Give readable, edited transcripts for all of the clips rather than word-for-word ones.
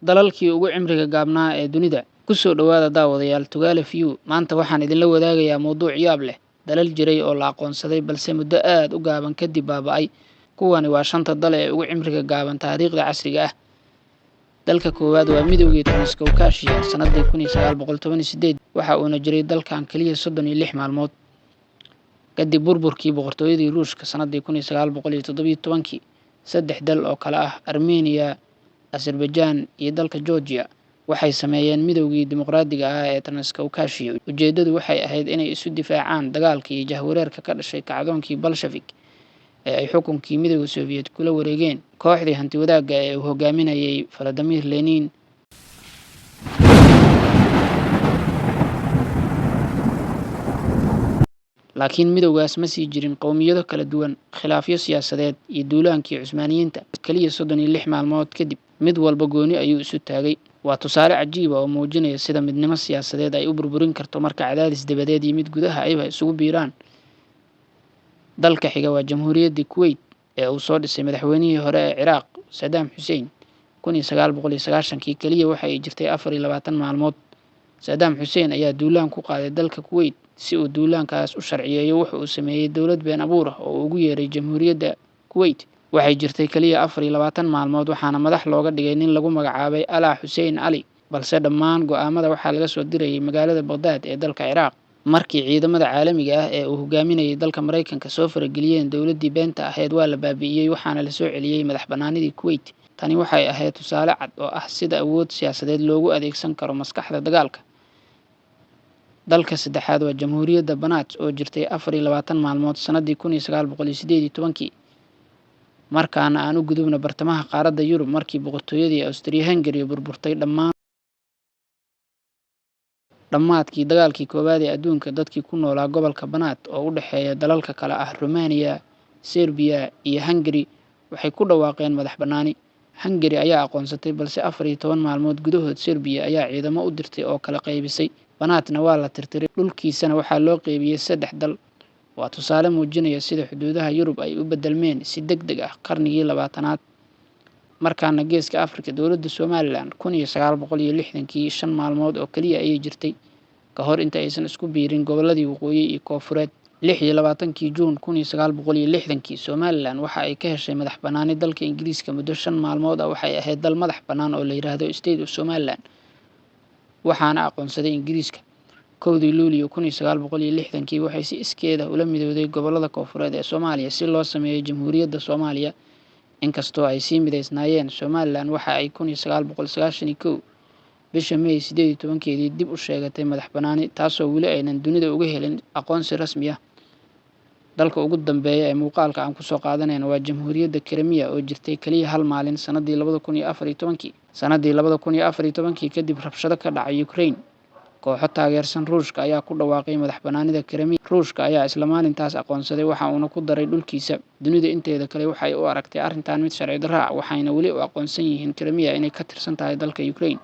dalalkii ugu cimriga gaabnaa ee dunida. Ku soo dhawaada daawadayaal Tugaale View. Maanta waxaan idinla wadaagayaa mowduuc yaab leh, dalal jiray oo la aqoonsaday balse muddo aad u gaaban kadib baaba'ay. Kuwani waa 5 dal ee ugu cimriga gaaban taariikhda casriga ah. Dalka koowaad waa Midowgii Transcaucasia sanadii 1918, waxa uuna jiray dalkan kaliya 36 maalmood. Kadib burburkii boqortooyadii Ruushka sanadii 1917, 3 dal oo kala ah Armenia, Azerbaijan iyo dalka Georgia waxay sameeyeen midowgii dimuqraadiga ah ee Transcaucasia. Ujeedadu waxay ahayd inay isu difaacaan dagaalkii jahwareerka ka dhashay kacdoonkii Bolshevik ee ay xukunkii midowga Soviet kula wareegeen kooxdii hanti wadaagga ee uu hogaaminayay Vladimir Lenin. Laakiin midowgaas ma sii jirin qowmiyado kala duwan, khilaafyo siyaasadeed iyo duulaankii Cusmaaniyiinta. Kaliya 36 maalmood kadib, mid walba gooni ayuu isu taagay. Waa tusaale cajiib ah oo muujinaya sida midnimo siyaasadeed ay u burburin karto marka cadaadis dibadeed iyo mid gudaha ayba isugu biiraan. Dalka xiga waa Jamhuuriyaddii Kuwait ee uu soo dhisay madaxweynihii hore ee Ciraaq Saddam Hussein 1990kii. Kaliya waxa ay jirtay 24 maalmood. Saddam Hussein ayaa duulaan ku qaaday dalka Kuwait. Si uu duulaankaas u sharciyeeyo, wuxuu u sameeyay dowlad been abuur ah oo uu ugu yeeray Jamhuuriyadda Kuwait. Waxay jirtay kaliya 24 maalmood, waxaana madax looga dhigay nin lagu magacaabay Alaa Hussein Ali, balse dhammaan go'aamada waxaa laga soo dirayay magaalada Baghdad ee dalka Ciraaq. Markii ciidamada caalamiga ah ee uu hogaaminayay dalka Mareykanka soo farageliyeen dowladdii beenta ahayd, waa la baabi'iyey waxaana la soo celiyey madax-bannaanidii Kuwait. Tani waxay ahayd tusaale cad oo ah sida awood siyaasadeed loogu adeegsan karo maskaxda dagaalka. Dalka saddexaad waa Jamhuuriyadda Banaat oo jirtay 24 maalmood sanadii 1918. Markaana aan u gudubno bartamaha qaaradda Yurub. Markii boqortooyadii Austria-Hungary burburtay dhammaadkii dagaalkii koowaad ee adduunka, dadkii ku noolaa gobolka Banaat oo u dhexeeya dalalka kale ah Romania, Serbia iyo Hungary waxay ku dhawaaqeen madax-bannaani. Hungary ayaa aqoonsatay, balse 14 maalmood gudahood Serbia ayaa ciidamo u dirtay oo kala qaybisay. Banaatna waa la tirtiray, dhulkiisana waxaa loo qaybiyey 3 dal. Waa tusaale muujinaya sida xuduudaha Yurub ay u bedelmeen si degdeg ah qarnigii 20aad. Markaana geeska Afrika, dowladda Somaliland 1960kii 5 maalmood oo kaliya ayay jirtay ka hor inta aysan isku biirin gobolladii waqooyi iyo koonfureed. 26kii Juun 1960kii, Somaliland waxa ay ka heshay madax-bannaani dalka Ingiriiska. Muddo 5 maalmood ah waxay ahayd dal madax bannaan oo la yiraahdo State of Somaliland, waxaana aqoonsaday Ingiriiska. 1 Luulyo 1960kii waxay si iskeed ah ula midowday gobollada koonfureed ee Soomaaliya si loo sameeyo Jamhuuriyadda Soomaaliya. Inkastoo ay sii mideysnaayeen, Somaliland waxa ay 1991 bisha May 18keedii dib u sheegatay madax-bannaani, taasoo weli aynan dunida uga helin aqoonsi rasmi ah. Dalka ugu dambeeya ee muuqaalka aan kusoo qaadanayno waa Jamhuuriyadda Crimea oo jirtay kaliya 1 maalin sanadii 2014. Sanadii 2014 kadib rabshado ka dhacay Ukraine, kooxo taageersan Ruushka ayaa ku dhawaaqay madax-bannaanida Crimea. Ruushka ayaa isla maalintaas aqoonsaday, waxa uuna ku daray dhulkiisa. Dunida inteeda kale waxay u aragtay arrintan mid sharci darro ah, waxayna weli u aqoonsan yihiin Crimea inay ka tirsan tahay dalka Ukraine.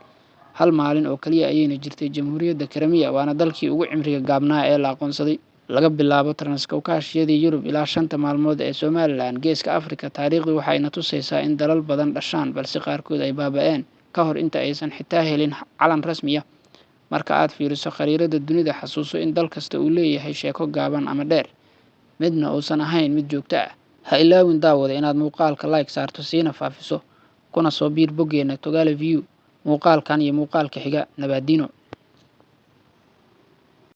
1 maalin oo kaliya ayayna jirtay Jamhuuriyadda Crimea, waana dalkii ugu cimriga gaabnaa ee la aqoonsaday. Laga bilaabo Transcaucasiadii Yurub ilaa 5 maalmood ee Somaliland geeska Afrika, taariikhdu waxayna tusaysaa in dalal badan dhashaan balse qaarkood ay baaba'een ka hor inta aysan xitaa helin calan rasmi ah. Marka aad fiiriso khariirada dunida, xasuuso in dal kasta uu leeyahay sheeko gaaban ama dheer, midna uusan ahayn mid joogto ah. Ha ilaawin daawada inaad muuqaalka like saarto, siina faafiso, kuna soo biir boggeena Tugaale View. Muuqaalkan iyo muuqaalka xiga, nabadino.